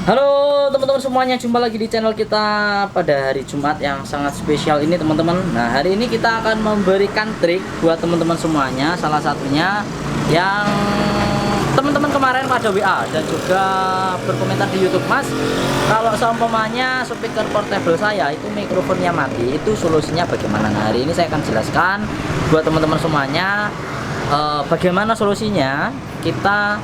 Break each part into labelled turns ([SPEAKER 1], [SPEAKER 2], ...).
[SPEAKER 1] Halo teman-teman semuanya, jumpa lagi di channel kita pada hari Jumat yang sangat spesial ini teman-teman. Nah, hari ini kita akan memberikan trik buat teman-teman semuanya. Salah satunya yang teman-teman kemarin pada WA dan juga berkomentar di YouTube, Mas, kalau seumpamanya speaker portable saya itu mikrofonnya mati, itu solusinya bagaimana? Nah, hari ini saya akan jelaskan buat teman-teman semuanya bagaimana solusinya kita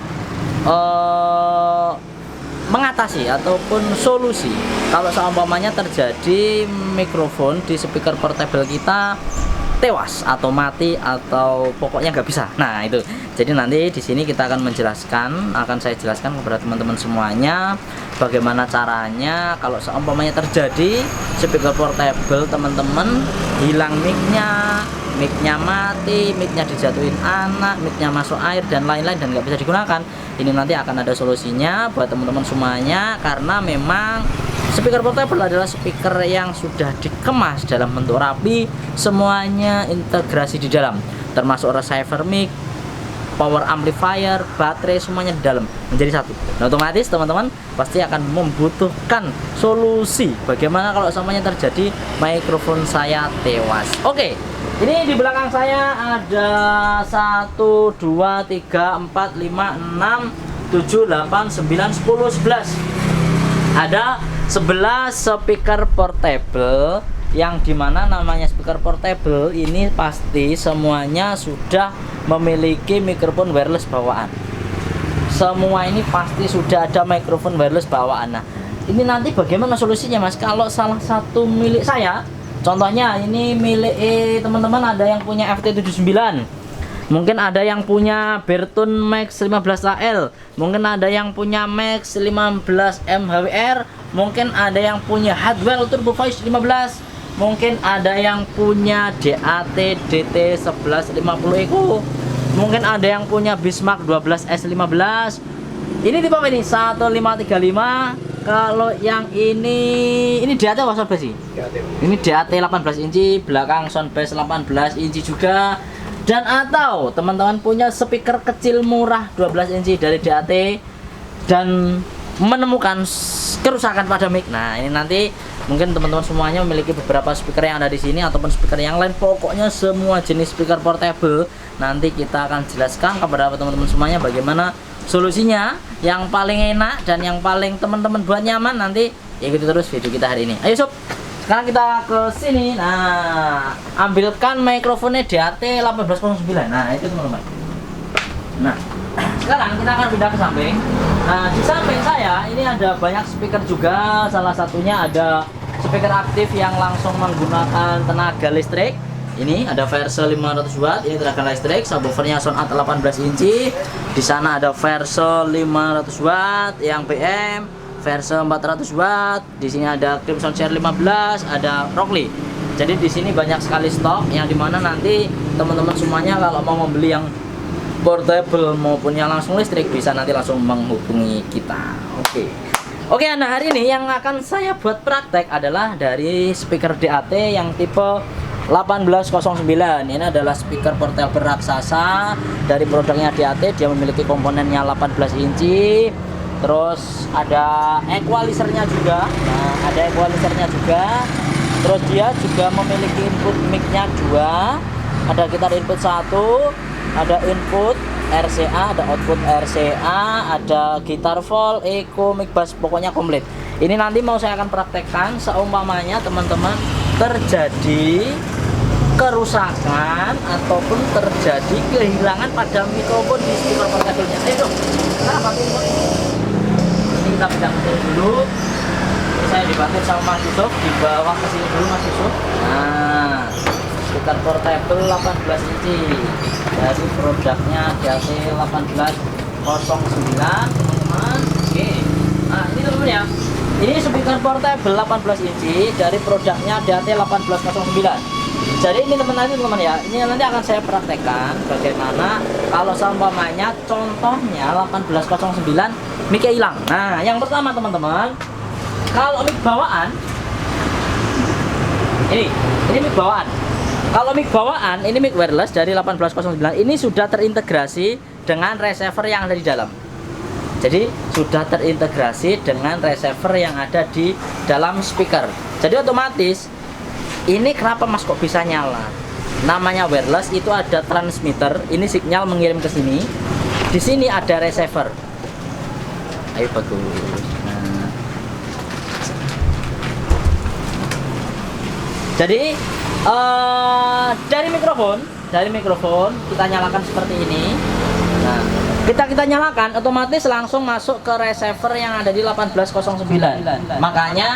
[SPEAKER 1] mengatasi ataupun solusi kalau seumpamanya terjadi mikrofon di speaker portable kita tewas atau mati atau pokoknya nggak bisa. Nah, itu jadi nanti di sini kita akan saya jelaskan kepada teman-teman semuanya bagaimana caranya kalau seumpamanya terjadi speaker portable teman-teman hilang micnya mati, micnya dijatuhin anak, micnya masuk air dan lain-lain dan nggak bisa digunakan. Ini nanti akan ada solusinya buat teman-teman semuanya, karena memang speaker portable adalah speaker yang sudah dikemas dalam bentuk rapi, semuanya integrasi di dalam, termasuk receiver mic, power amplifier, baterai, semuanya di dalam menjadi satu. Nah, otomatis teman-teman pasti akan membutuhkan solusi bagaimana kalau semuanya terjadi mikrofon saya tewas. Oke, ini di belakang saya ada 1, 2, 3, 4, 5, 6, 7, 8, 9, 10, 11. Ada 11 speaker portable, yang dimana namanya speaker portable ini pasti semuanya sudah memiliki mikrofon wireless bawaan. Semua ini pasti sudah ada mikrofon wireless bawaan. Nah, ini nanti bagaimana solusinya, Mas? Kalau salah satu milik saya, contohnya ini milik teman-teman, ada yang punya FT79, mungkin ada yang punya Bertun Max 15AL, mungkin ada yang punya Max 15 MHWR, mungkin ada yang punya Hardwell Turbo Voice 15, mungkin ada yang punya DAT DT 1150 Eco, mungkin ada yang punya Bismarck 12S15. Ini tipe apa ini? 1535. Kalau yang ini DAT apa soundbase sih? Ini DAT 18 inci, belakang soundbase 18 inci juga. Dan atau teman-teman punya speaker kecil murah 12 inci dari DAT dan menemukan kerusakan pada mic. Nah, ini nanti mungkin teman-teman semuanya memiliki beberapa speaker yang ada di sini ataupun speaker yang lain. Pokoknya semua jenis speaker portable nanti kita akan jelaskan kepada teman-teman semuanya bagaimana solusinya yang paling enak dan yang paling teman-teman buat nyaman. Nanti ikuti terus video kita hari ini. Ayo sob, sekarang kita ke sini. Nah, ambilkan mikrofonnya DAT 1809. Nah, itu teman-teman. Nah, sekarang kita akan pindah ke samping. Nah, di samping saya ini ada banyak speaker juga. Salah satunya ada speaker aktif yang langsung menggunakan tenaga listrik. Ini ada versi 500 watt, ini tenaga listrik, subwoofernya Sound 18 inci. Di sana ada versi 500 watt yang BM, versi 400 watt. Di sini ada Crimson Share 15, ada Rockley. Jadi di sini banyak sekali stok yang dimana nanti teman-teman semuanya kalau mau membeli yang portable maupun yang langsung listrik bisa nanti langsung menghubungi kita. Oke, nah hari ini yang akan saya buat praktek adalah dari speaker DAT yang tipe 1809. Ini adalah speaker portable raksasa dari produknya DAT. Dia memiliki komponennya 18 inci. Terus ada equalizernya juga. Nah, ada equalizernya juga. Terus dia juga memiliki input mic-nya 2. Ada gitar input 1, ada input RCA, ada output RCA, ada gitar vol, echo, mic bass, pokoknya komplit. Ini nanti mau saya akan praktekkan seumpamanya teman-teman terjadi kerusakan ataupun terjadi kehilangan pada mikrofon di speaker portable-nya. Ayo dong, kita bantu ini, kita pegang dulu. Ini saya dibantu sama Mas Yusuf, di bawah ke sini dulu Mas Yusuf. Nah, speaker portable 18 inci dari produknya DAT 1809 teman-teman. Oke, nah ini teman-teman ya, ini speaker portable 18 inci dari produknya DAT 1809. Jadi ini teman-teman ya, ini nanti akan saya praktekkan bagaimana kalau seumpamanya contohnya 1809 mic hilang. Nah, yang pertama teman-teman, kalau mic bawaan ini mic bawaan. Kalau mic bawaan, ini mic wireless dari 1809 ini sudah terintegrasi dengan receiver yang ada di dalam. Jadi sudah terintegrasi dengan receiver yang ada di dalam speaker. Jadi otomatis ini kenapa Mas kok bisa nyala? Namanya wireless, itu ada transmitter, ini sinyal mengirim ke sini. Di sini ada receiver. Ayo bagus. Nah. Jadi dari mikrofon kita nyalakan seperti ini. Nah, kita nyalakan, otomatis langsung masuk ke receiver yang ada di 1809. Makanya,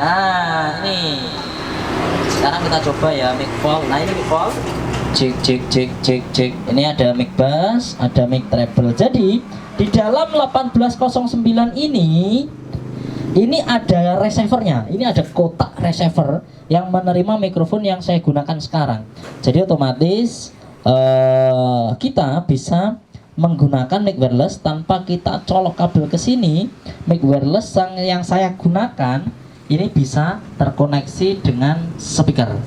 [SPEAKER 1] nah ini. Sekarang kita coba ya mic vol. Nah ini mic vol. Cek. Ini ada mic bass, ada mic treble. Jadi di dalam 1809 ini ada receivernya. Ini ada kotak receiver yang menerima mikrofon yang saya gunakan sekarang. Jadi otomatis kita bisa menggunakan mic wireless tanpa kita colok kabel ke sini. Mic wireless yang saya gunakan ini bisa terkoneksi dengan speaker,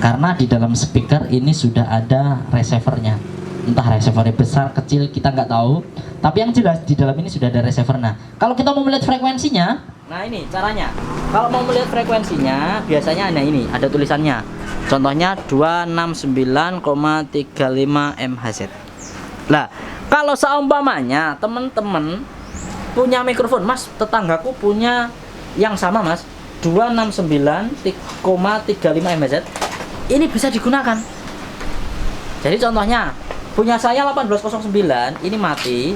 [SPEAKER 1] karena di dalam speaker ini sudah ada receivernya. Entah receivernya besar kecil kita nggak tahu, tapi yang jelas di dalam ini sudah ada receiver. Nah, kalau kita mau melihat frekuensinya, nah ini caranya. Kalau mau melihat frekuensinya, biasanya ada tulisannya. Contohnya 269,35 MHz. Nah, kalau seumpamanya teman-teman punya mikrofon, Mas, tetanggaku punya yang sama, Mas, 269,35 MHz, ini bisa digunakan. Jadi contohnya punya saya 1809 ini mati,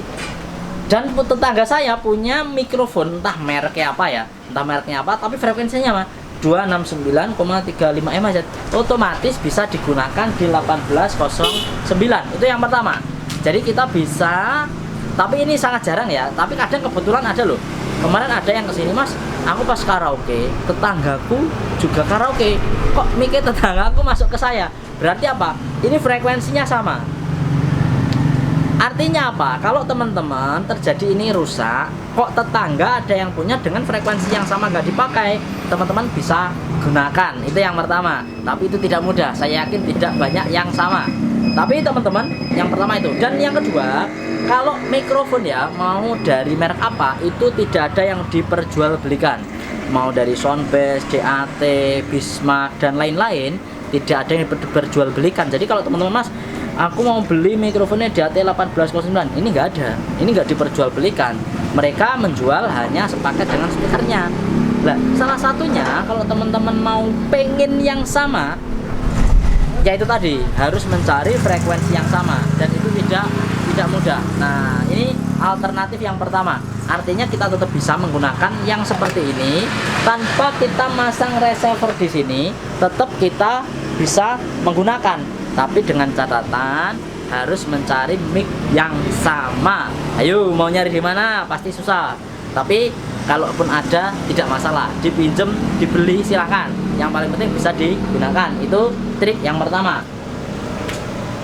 [SPEAKER 1] dan tetangga saya punya mikrofon entah mereknya apa, tapi frekuensinya mah 269,35 MHz, otomatis bisa digunakan di 1809. Itu yang pertama. Jadi kita bisa, tapi ini sangat jarang ya, tapi kadang kebetulan ada loh. Kemarin ada yang kesini, Mas, aku pas karaoke, tetanggaku juga karaoke, kok mikir tetanggaku masuk ke saya, berarti apa? Ini frekuensinya sama. Artinya apa? Kalau teman-teman terjadi ini rusak, kok tetangga ada yang punya dengan frekuensi yang sama nggak dipakai, teman-teman bisa gunakan. Itu yang pertama. Tapi itu tidak mudah, saya yakin tidak banyak yang sama. Tapi teman-teman, yang pertama itu. Dan yang kedua, kalau mikrofon ya, mau dari merek apa, itu tidak ada yang diperjualbelikan. Mau dari Soundbass, DAT, Bismarck, dan lain-lain, tidak ada yang diperjualbelikan. Jadi kalau teman-teman, Mas, aku mau beli mikrofonnya DAT 1809, ini nggak ada, ini nggak diperjualbelikan. Mereka menjual hanya sepaket dengan speakernya. Nah, salah satunya kalau teman-teman mau pengen yang sama, yaitu tadi harus mencari frekuensi yang sama, dan itu tidak mudah. Nah, ini alternatif yang pertama. Artinya kita tetap bisa menggunakan yang seperti ini tanpa kita masang receiver di sini, tetap kita bisa menggunakan. Tapi dengan catatan harus mencari mic yang sama. Ayo, mau nyari di mana? Pasti susah. Tapi kalaupun ada tidak masalah, dipinjem, dibeli silakan. Yang paling penting bisa digunakan. Itu trik yang pertama.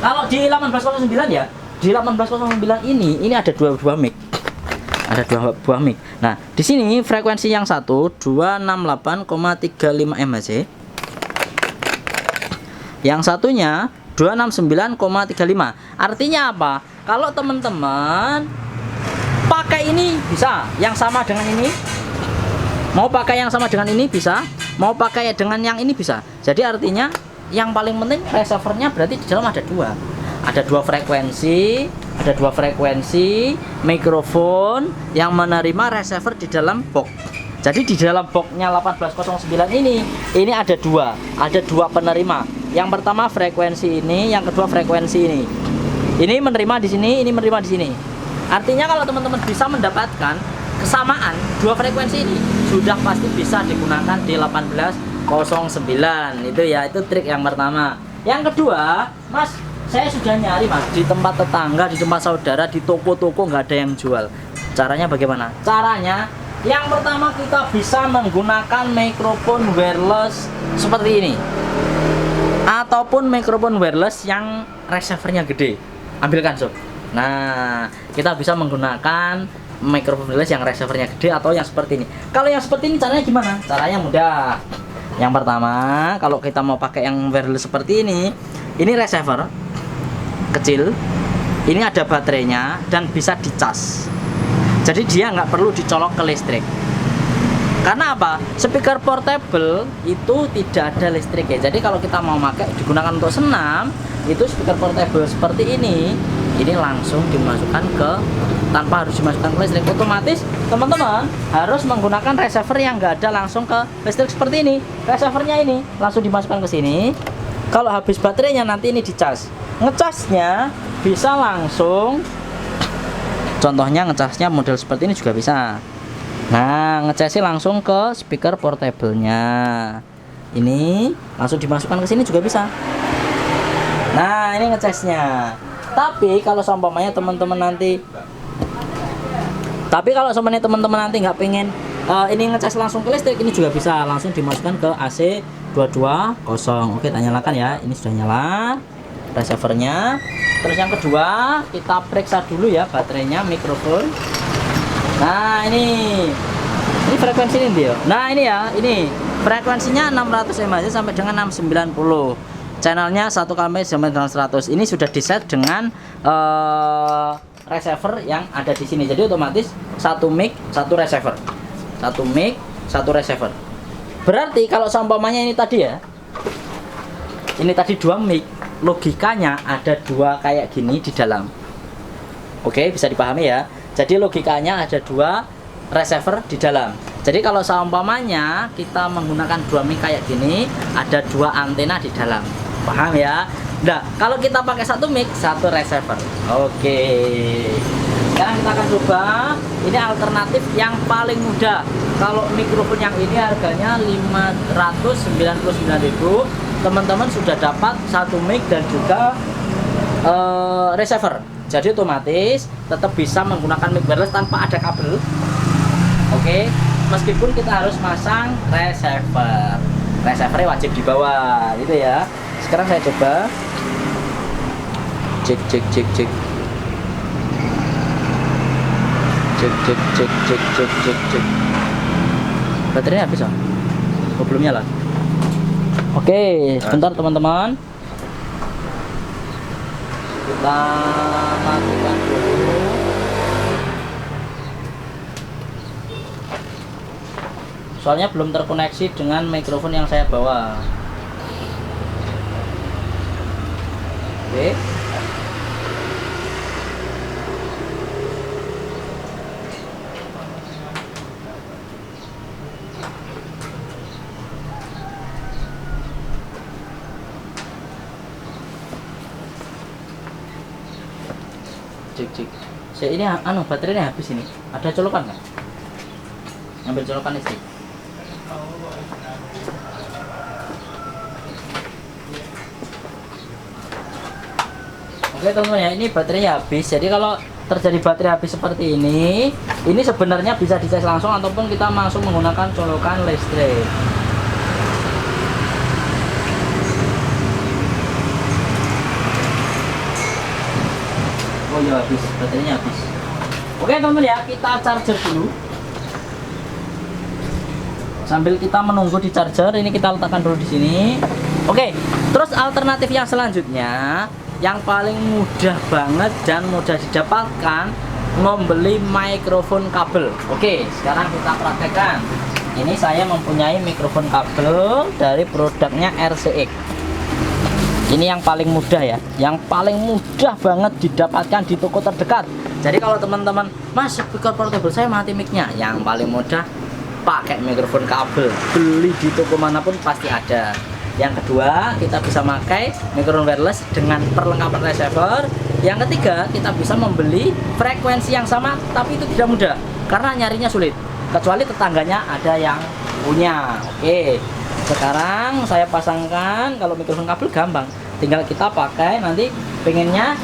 [SPEAKER 1] Kalau di 1809 ya, di 1809 ini ada dua buah mic. Ada dua buah mic. Nah, di sini frekuensi yang satu 268,35 MHz. Yang satunya 269,35. Artinya apa? Kalau teman-teman pakai ini bisa, yang sama dengan ini. Mau pakai yang sama dengan ini bisa, mau pakai dengan yang ini bisa. Jadi artinya yang paling penting receivernya berarti di dalam ada dua. Ada dua frekuensi mikrofon yang menerima receiver di dalam box. Jadi di dalam boxnya 1809 ini ada dua penerima. Yang pertama frekuensi ini, yang kedua frekuensi ini. Ini menerima di sini, ini menerima di sini. Artinya kalau teman-teman bisa mendapatkan kesamaan dua frekuensi ini, sudah pasti bisa digunakan di 1809. Itu ya, itu trik yang pertama. Yang kedua, Mas, saya sudah nyari, Mas, di tempat tetangga, di tempat saudara, di toko-toko nggak ada yang jual. Caranya bagaimana? Caranya yang pertama kita bisa menggunakan mikrofon wireless seperti ini, ataupun mikrofon wireless yang receivernya gede. Ambilkan, Sob. Nah, kita bisa menggunakan mikrofon wireless yang receivernya gede atau yang seperti ini. Kalau yang seperti ini caranya gimana? Caranya mudah. Yang pertama, kalau kita mau pakai yang wireless seperti ini receiver kecil, ini ada baterainya dan bisa dicas. Jadi dia nggak perlu dicolok ke listrik. Karena apa? Speaker portable itu tidak ada listrik ya. Jadi kalau kita mau pakai digunakan untuk senam, itu speaker portable seperti ini langsung dimasukkan ke, tanpa harus dimasukkan ke listrik. Otomatis teman-teman harus menggunakan receiver yang nggak ada langsung ke listrik seperti ini. Receivernya ini langsung dimasukkan ke sini. Kalau habis baterainya nanti ini dicas. Ngecasnya bisa langsung, contohnya ngecasnya model seperti ini juga bisa. Nah, ngecasnya langsung ke speaker portable-nya. Ini langsung dimasukkan ke sini juga bisa. Nah, ini ngecasnya. Tapi kalau seumpamanya teman-teman nanti nggak pengen ini ngecas langsung ke listrik, ini juga bisa langsung dimasukkan ke AC 220. Oke, kita nyalakan ya. Ini sudah nyala receivernya. Terus yang kedua, kita periksa dulu ya baterainya, mikrofon. Nah, ini frekuensi ini dia. Nah, ini ya, ini frekuensinya 600 mHz sampai dengan 690. Channelnya 1 km sampai dengan 100. Ini sudah di-set dengan receiver yang ada di sini. Jadi otomatis 1 mic, 1 receiver. 1 mic, 1 receiver. Berarti kalau seumpamanya ini tadi ya. Ini tadi 2 mic, logikanya ada 2 kayak gini di dalam. Oke, bisa dipahami ya. Jadi logikanya ada 2 receiver di dalam. Jadi kalau seumpamanya kita menggunakan 2 mic kayak gini, ada 2 antena di dalam. Paham ya? Nah, kalau kita pakai 1 mic, 1 receiver. Oke. Sekarang kita akan coba. Ini alternatif yang paling mudah. Kalau mikrofon yang ini harganya 599.000, teman-teman sudah dapat 1 mic dan juga receiver. Jadi otomatis tetap bisa menggunakan mic wireless tanpa ada kabel. Oke, meskipun kita harus masang receiver. Receivernya wajib di bawah, gitu ya. Sekarang saya coba. Cek. Baterainya habis, oh, belum nyala. Oke, sebentar teman-teman. Kita matikan dulu. Soalnya belum terkoneksi dengan mikrofon yang saya bawa. Oke. Cek. Saya ini baterainya habis ini. Ada colokan nggak? Ambil colokan listrik. Oke teman-teman ya, ini baterainya habis. Jadi kalau terjadi baterai habis seperti ini sebenarnya bisa dicas langsung ataupun kita langsung menggunakan colokan listrik. Oh iya, habis, baterainya habis. Oke teman-teman ya, kita charger dulu. Sambil kita menunggu di charger, ini kita letakkan dulu di sini. Oke, terus alternatif yang selanjutnya, yang paling mudah banget dan mudah didapatkan, membeli mikrofon kabel. Oke, sekarang kita praktekkan. Ini saya mempunyai mikrofon kabel dari produknya RCX. Ini yang paling mudah ya, yang paling mudah banget didapatkan di toko terdekat. Jadi kalau teman-teman, Mas, speaker portable saya mati mic-nya, yang paling mudah pakai mikrofon kabel. Beli di toko manapun pasti ada. Yang kedua, kita bisa pakai mikrofon wireless dengan perlengkapan receiver. Yang ketiga, kita bisa membeli frekuensi yang sama, tapi itu tidak mudah karena nyarinya sulit. Kecuali tetangganya ada yang punya. Oke, sekarang saya pasangkan. Kalau mikrofon kabel gampang, tinggal kita pakai, nanti pengennya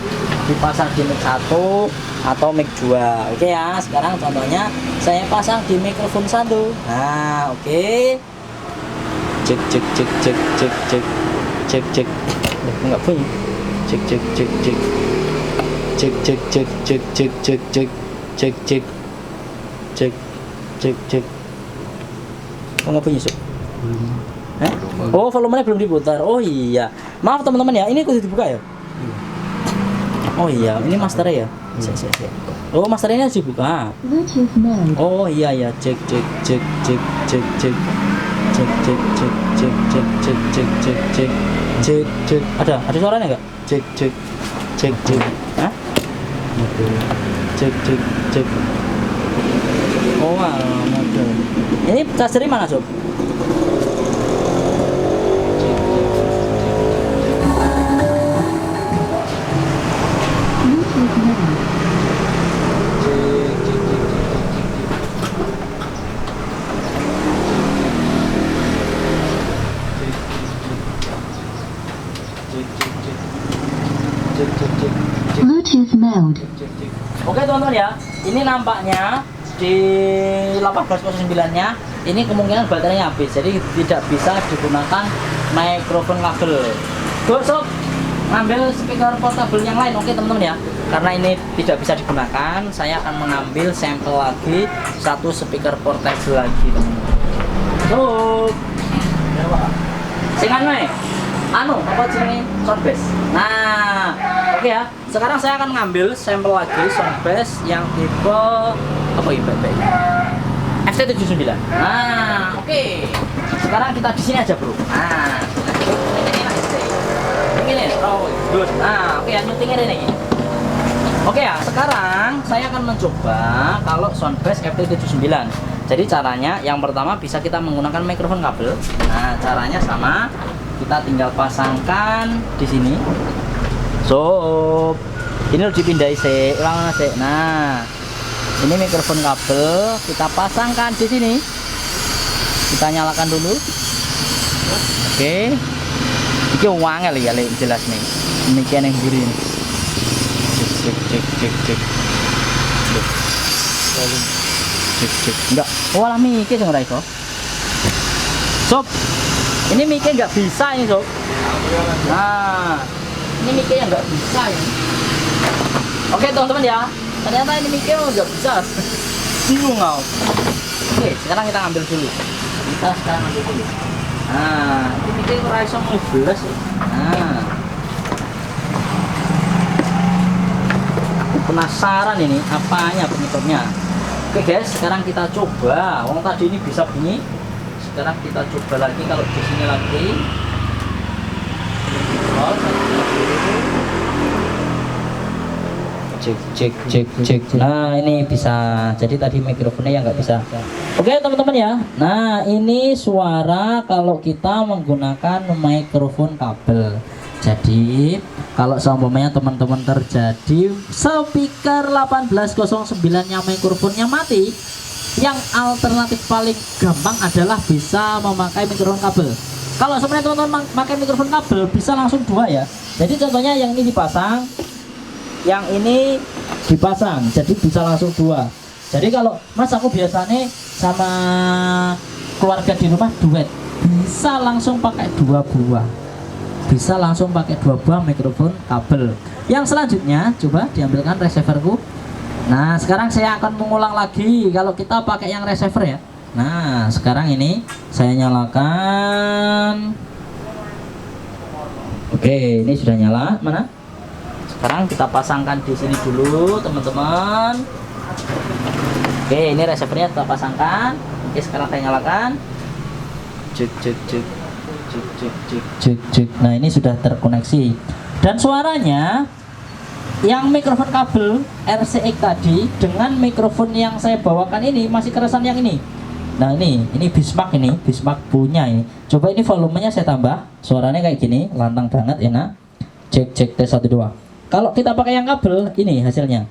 [SPEAKER 1] dipasang di mic 1 atau mic 2. Oke ya, sekarang contohnya saya pasang di mikrofon 1. Nah, oke. Cek. Enggak bunyi. Cek. Oh, nggak bunyi, Sob? Oh, volumenya belum diputar. Oh iya. Maaf teman-teman ya, ini kudu dibuka ya? Oh iya, ini masternya ya. Siap. Oh, masternya dibuka.
[SPEAKER 2] Bluetooth mode.
[SPEAKER 1] Oh iya ya, cek cek cek cek cek cek cek cek cek cek cek cek cek cek cek cek cek. Ada suaranya nggak? Cek cek cek cek. Hah? Cek cek cek. Oh, mode. Ini charger mana, Sob?
[SPEAKER 2] Bluetooth mode. Bluetooth mode.
[SPEAKER 1] Oke teman-teman ya, ini nampaknya di 1809-nya ini kemungkinan baterainya habis, jadi tidak bisa digunakan mikrofon kabel. Sob, ngambil speaker portable yang lain. Oke teman-teman ya, karena ini tidak bisa digunakan, saya akan mengambil sampel lagi satu speaker portable lagi teman-teman. Sob, sing apa jenenge soundbass. Nah, oke ya. Sekarang saya akan ngambil sampel lagi soundbass yang tipe apa ini? FT79. Nah, oke. Sekarang kita di sini aja, Bro. Nah, ini lah ST. Ini oh, good. Nah, oke ya, nyutingnya ini. Oke ya, sekarang saya akan mencoba kalau soundbass FT79. Jadi caranya yang pertama bisa kita menggunakan mikrofon kabel. Nah, caranya sama. Kita tinggal pasangkan di sini. So, ini harus dipindahin sih, ulang sih. Nah, ini mikrofon kabel kita pasangkan di sini. Kita nyalakan dulu. Oke. Iki wangel ya, jelas nih. Demikian yang buri ini. Cek cek cek cek. Cek cek. Enggak. Walah mikir sing ora iso. Sob. Ini mic-nya nggak bisa ini, Sob. Nah, ini mic-nya nggak bisa ini. Oke teman-teman ya, ternyata ini mic-nya nggak bisa. Bingung kau. Oke, sekarang kita ambil dulu. Kita sekarang ambil dulu. Nah, ini mic-nya kurang iso ngebelas ya. Nah, aku penasaran ini apanya penyebabnya. Oke guys, sekarang kita coba. Wong tadi ini bisa bunyi. Sekarang kita coba lagi kalau di sini lagi. Oh, cek. Nah, ini bisa. Jadi tadi mikrofonnya yang nggak bisa. Oke teman-teman ya. Nah, ini suara kalau kita menggunakan mikrofon kabel. Jadi kalau seumpamanya teman-teman terjadi speaker 1809-nya mikrofonnya mati, yang alternatif paling gampang adalah bisa memakai mikrofon kabel. Kalau sebenarnya teman-teman memakai mikrofon kabel bisa langsung dua ya. Jadi contohnya yang ini dipasang, yang ini dipasang, jadi bisa langsung dua. Jadi kalau Mas aku biasanya sama keluarga di rumah duet, bisa langsung pakai dua buah. Bisa langsung pakai dua buah mikrofon kabel. Yang selanjutnya coba diambilkan receiverku. Nah, sekarang saya akan mengulang lagi kalau kita pakai yang receiver ya. Nah, sekarang ini saya nyalakan. Oke, ini sudah nyala. Mana? Sekarang kita pasangkan di sini dulu, teman-teman. Oke, ini receivernya kita pasangkan. Oke, sekarang saya nyalakan. Cek. Nah, ini sudah terkoneksi. Dan suaranya yang mikrofon kabel RCX tadi dengan mikrofon yang saya bawakan ini masih kerasan yang ini. Nah, ini Bismarck, ini Bismarck punya ini. Coba ini volumenya saya tambah, suaranya kayak gini, lantang banget enak. Cek tes 1 2. Kalau kita pakai yang kabel, ini hasilnya.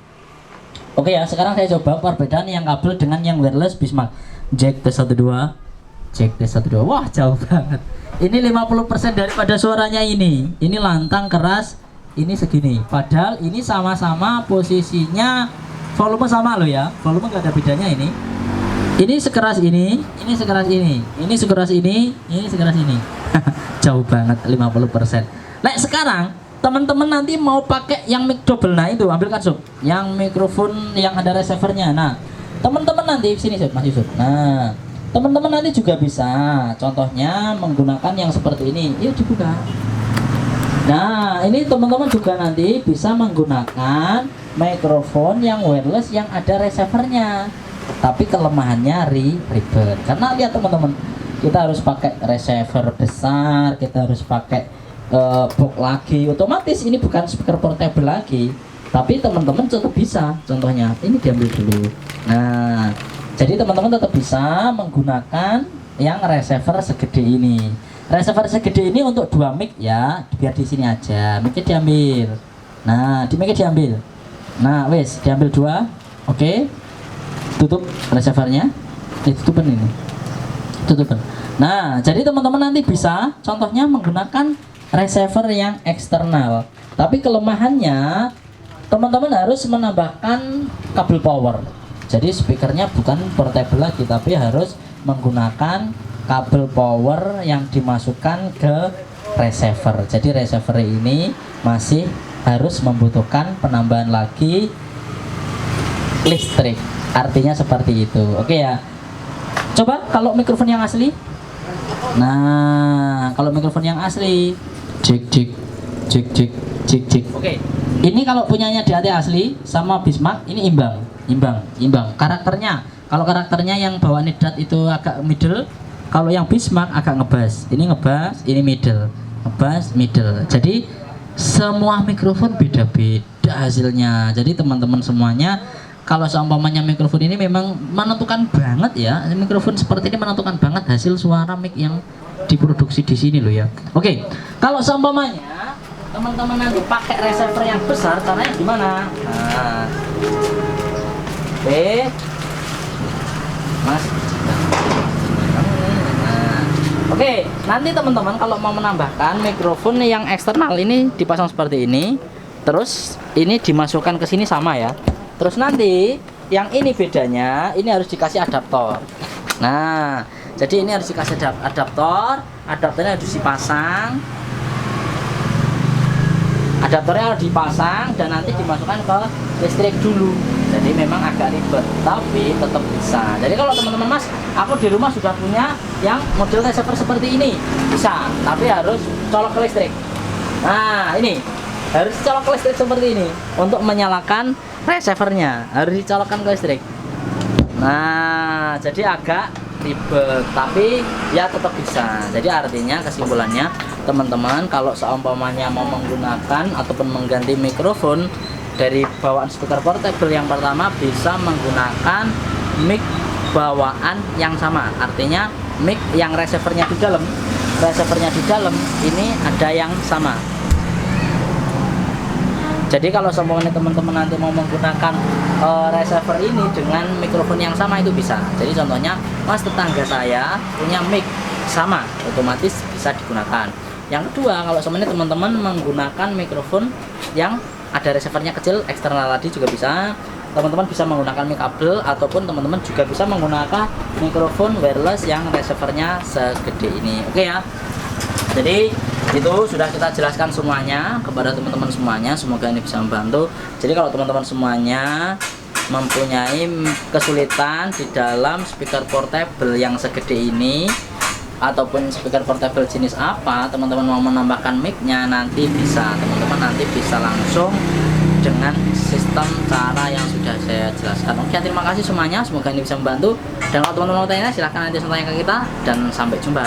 [SPEAKER 1] Oke ya, sekarang saya coba perbedaan yang kabel dengan yang wireless Bismarck. Cek tes 1 2. Cek tes 1 2. Wah, jauh banget. Ini 50% daripada suaranya ini. Ini lantang keras. Ini segini, padahal ini sama-sama posisinya volume sama loh ya, volume nggak ada bedanya ini sekeras ini sekeras ini sekeras ini sekeras ini. Jauh banget 50%. Nah, sekarang teman-teman nanti mau pakai yang mic double, nah itu ambilkan Sob, yang mikrofon yang ada receivernya. Nah, teman-teman nanti sini Sob, Mas Yusuf. Nah, teman-teman nanti juga bisa contohnya menggunakan yang seperti ini. Yuk dibuka. Nah, ini teman-teman juga nanti bisa menggunakan mikrofon yang wireless yang ada receivernya. Tapi kelemahannya ribet. Karena lihat teman-teman, kita harus pakai receiver besar, kita harus pakai box lagi. Otomatis ini bukan speaker portable lagi. Tapi teman-teman tetap bisa. Contohnya ini diambil dulu. Nah, jadi teman-teman tetap bisa menggunakan yang receiver segede ini. Receiver segede ini untuk 2 mic ya, biar di sini aja. Mic diambil. Nah, di mic diambil. Nah, wes diambil 2. Oke. Tutup receivernya. Tutupin ini. Tutupin. Nah, jadi teman-teman nanti bisa contohnya menggunakan receiver yang eksternal. Tapi kelemahannya teman-teman harus menambahkan kabel power. Jadi speakernya bukan portable lagi, tapi harus menggunakan kabel power yang dimasukkan ke receiver. Jadi receiver ini masih harus membutuhkan penambahan lagi listrik. Artinya seperti itu. Oke ya. Coba kalau mikrofon yang asli. Nah, kalau mikrofon yang asli, cek cek cek cek cek cek. Oke. Ini kalau punyanya DAT asli sama Bismarck ini imbang. Karakternya, kalau karakternya yang bawaan DAT itu agak middle, kalau yang Bismarck agak ngebas. Ini ngebas, ini middle. Ngebas, middle. Jadi semua mikrofon beda-beda hasilnya. Jadi teman-teman semuanya, kalau seumpamanya mikrofon ini memang menentukan banget ya, mikrofon seperti ini menentukan banget hasil suara mic yang diproduksi di sini loh ya. Oke, kalau seumpamanya teman-teman nanti pakai receiver yang besar, caranya gimana? Nah, oke, mas. Nah, oke, nanti teman-teman kalau mau menambahkan mikrofon yang eksternal ini dipasang seperti ini, terus ini dimasukkan ke sini sama ya. Terus nanti yang ini bedanya, ini harus dikasih adaptor. Nah, jadi ini harus dikasih adaptor. Adaptornya harus dipasang. Adaptornya harus dipasang dan nanti dimasukkan ke listrik dulu. Jadi memang agak ribet, tapi tetap bisa. Jadi kalau teman-teman, mas, aku di rumah sudah punya yang model receiver seperti ini, bisa. Tapi harus colok ke listrik. Nah, ini harus colok ke listrik seperti ini untuk menyalakan receivernya, harus dicolokkan ke listrik. Nah, jadi agak ribet, tapi ya tetap bisa. Jadi artinya kesimpulannya teman-teman, kalau seumpamanya mau menggunakan ataupun mengganti mikrofon dari bawaan speaker portable, yang pertama bisa menggunakan mic bawaan yang sama. Artinya mic yang receivernya di dalam ini ada yang sama. Jadi kalau semuanya teman-teman nanti mau menggunakan receiver ini dengan mikrofon yang sama itu bisa. Jadi contohnya, mas, tetangga saya punya mic sama, otomatis bisa digunakan. Yang kedua, kalau semuanya teman-teman menggunakan mikrofon yang ada receivernya kecil, eksternal tadi juga bisa. Teman-teman bisa menggunakan mic kabel, ataupun teman-teman juga bisa menggunakan mikrofon wireless yang receivernya segede ini. Oke ya. Jadi itu sudah kita jelaskan semuanya kepada teman-teman semuanya, semoga ini bisa membantu. Jadi kalau teman-teman semuanya mempunyai kesulitan di dalam speaker portable yang segede ini, ataupun speaker portable jenis apa, teman-teman mau menambahkan mic-nya, nanti bisa, teman-teman nanti bisa langsung dengan sistem cara yang sudah saya jelaskan. Oke, terima kasih semuanya, semoga ini bisa membantu. Dan kalau teman-teman mau tanya, silahkan nanti tanya ke kita, dan sampai jumpa.